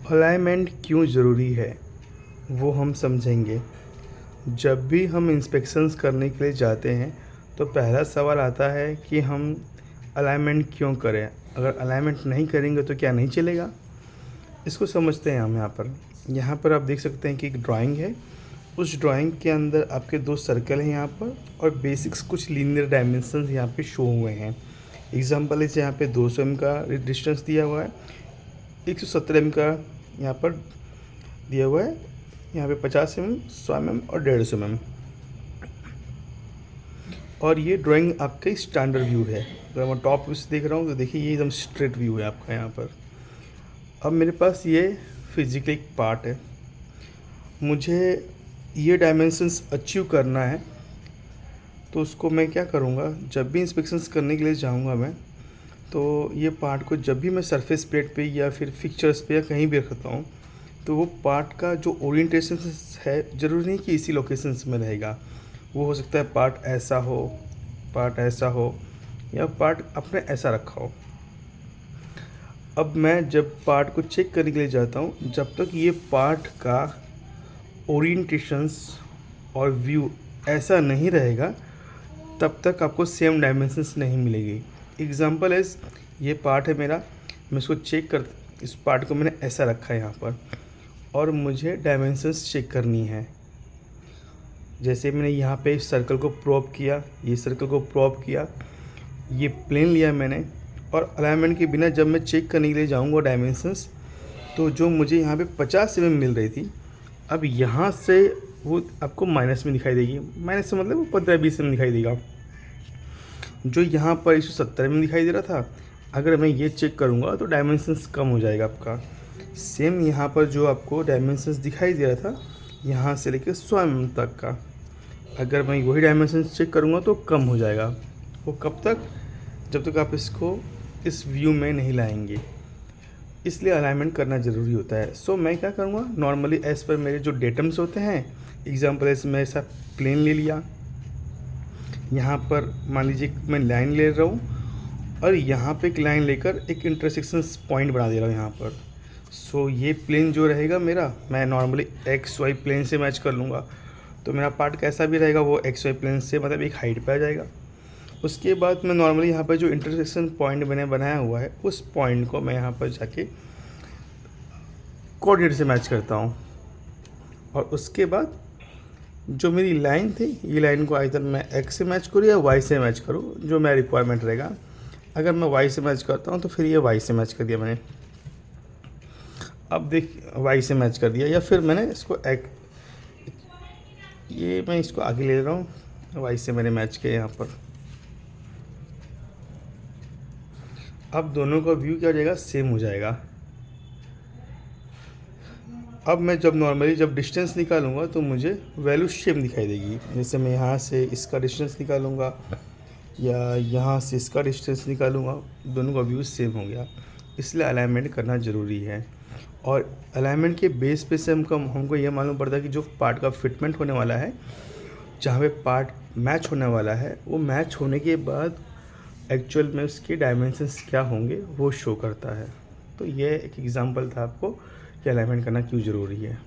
Alignment क्यों ज़रूरी है वो हम समझेंगे। जब भी हम इंस्पेक्शंस करने के लिए जाते हैं तो पहला सवाल आता है कि हम अलाइनमेंट क्यों करें। अगर अलाइनमेंट नहीं करेंगे तो क्या नहीं चलेगा, इसको समझते हैं हम। यहाँ पर आप देख सकते हैं कि एक ड्राइंग है। उस ड्राइंग के अंदर आपके दो सर्कल हैं यहाँ पर, और बेसिक्स कुछ लीनियर डायमेंशंस यहाँ पे शो हुए हैं। एग्जांपल इस यहाँ पे 200 mm का डिस्टेंस दिया हुआ है, 170 mm का यहाँ पर दिया हुआ है, यहाँ पे 50 mm, 100 mm और 150 mm। और ये ड्राइंग आपका स्टैंडर्ड व्यू है। अगर मैं टॉप व्यू से देख रहा हूँ तो देखिए ये एकदम स्ट्रेट व्यू है आपका यहाँ पर। अब मेरे पास ये फिजिकली एक पार्ट है, मुझे ये डायमेंशंस अचीव करना है, तो उसको मैं क्या करूँगा, जब भी इंस्पेक्शंस करने के लिए जाऊँगा मैं, तो ये पार्ट को जब भी मैं सरफेस प्लेट पे या फिर फिक्चर्स पे या कहीं भी रखता हूँ, तो वो पार्ट का जो ओरिएंटेशन है ज़रूरी नहीं कि इसी लोकेशंस में रहेगा। वो हो सकता है पार्ट ऐसा हो, पार्ट ऐसा हो, या पार्ट अपने ऐसा रखा हो। अब मैं जब पार्ट को चेक करने के लिए जाता हूँ, जब तक ये पार्ट का ओरिएंटेशंस और व्यू ऐसा नहीं रहेगा तब तक आपको सेम डायमेंशंस नहीं मिलेगी। एग्जांपल इस ये पार्ट है मेरा, मैं इसको चेक कर, इस पार्ट को मैंने ऐसा रखा है यहाँ पर, और मुझे डायमेंशंस चेक करनी है। जैसे मैंने यहाँ पे इस सर्कल को प्रॉप किया, ये सर्कल को प्रॉप किया, ये प्लेन लिया मैंने, और अलाइनमेंट के बिना जब मैं चेक करने के लिए जाऊँगा डायमेंशंस, तो जो मुझे यहाँ पे 50 mm मिल रही थी, अब यहाँ से वो आपको माइनस में दिखाई देगी। माइनस से मतलब वो 15-20 mm दिखाई देगा। जो यहाँ पर 170 mm दिखाई दे रहा था, अगर मैं ये चेक करूँगा तो डायमेंशंस कम हो जाएगा आपका। सेम यहाँ पर जो आपको डायमेंशंस दिखाई दे रहा था यहाँ से लेकर 100 mm तक का, अगर मैं वही डायमेंशंस चेक करूँगा तो कम हो जाएगा। वो कब तक, जब तक आप इसको इस व्यू में नहीं लाएंगे। इसलिए अलाइनमेंट करना ज़रूरी होता है। सो मैं क्या करूँगा, नॉर्मली एज पर मेरे जो डेटम्स होते हैं, एग्जाम्पल ऐसे मैं ऐसा प्लेन ले लिया, यहाँ पर मान लीजिए मैं लाइन ले रहा हूँ, और यहाँ पे एक लाइन लेकर एक इंटरसेक्शन पॉइंट बना दे रहा हूँ यहाँ पर। सो ये प्लेन जो रहेगा मेरा, मैं नॉर्मली एक्स वाई प्लेन से मैच कर लूँगा, तो मेरा पार्ट कैसा भी रहेगा वो एक्स वाई प्लेन से मतलब एक हाइट पे आ जाएगा। उसके बाद मैं नॉर्मली यहाँ पर जो इंटरसेक्शन पॉइंट मैंने बनाया हुआ है, उस पॉइंट को मैं यहाँ पर जाके कोऑर्डिनेट से मैच करता हूँ, और उसके बाद जो मेरी लाइन थी, ये लाइन को आइदर मैं एक्स से मैच करूँ या वाई से मैच करूँ, जो मेरा रिक्वायरमेंट रहेगा। अगर मैं वाई से मैच करता हूँ तो फिर ये वाई से मैच कर दिया मैंने। अब देख वाई से मैच कर दिया, या फिर मैंने इसको ये मैं इसको आगे ले रहा हूँ, वाई से मैंने मैच किया यहाँ पर। अब दोनों का व्यू क्या हो जाएगा, सेम हो जाएगा। अब मैं जब नॉर्मली जब डिस्टेंस निकालूंगा तो मुझे वैल्यू सेम दिखाई देगी। जैसे मैं यहाँ से इसका डिस्टेंस निकालूंगा या यहाँ से इसका डिस्टेंस निकालूंगा, दोनों का व्यू सेम हो गया। इसलिए अलाइनमेंट करना ज़रूरी है। और अलाइनमेंट के बेस पे से हमको ये मालूम पड़ता है कि जो पार्ट का फिटमेंट होने वाला है, जहाँ पे पार्ट मैच होने वाला है, वो मैच होने के बाद एक्चुअल में उसके डायमेंशंस क्या होंगे वो शो करता है। तो ये एक एग्जांपल था आपको कि अलाइनमेंट करना क्यों ज़रूरी है।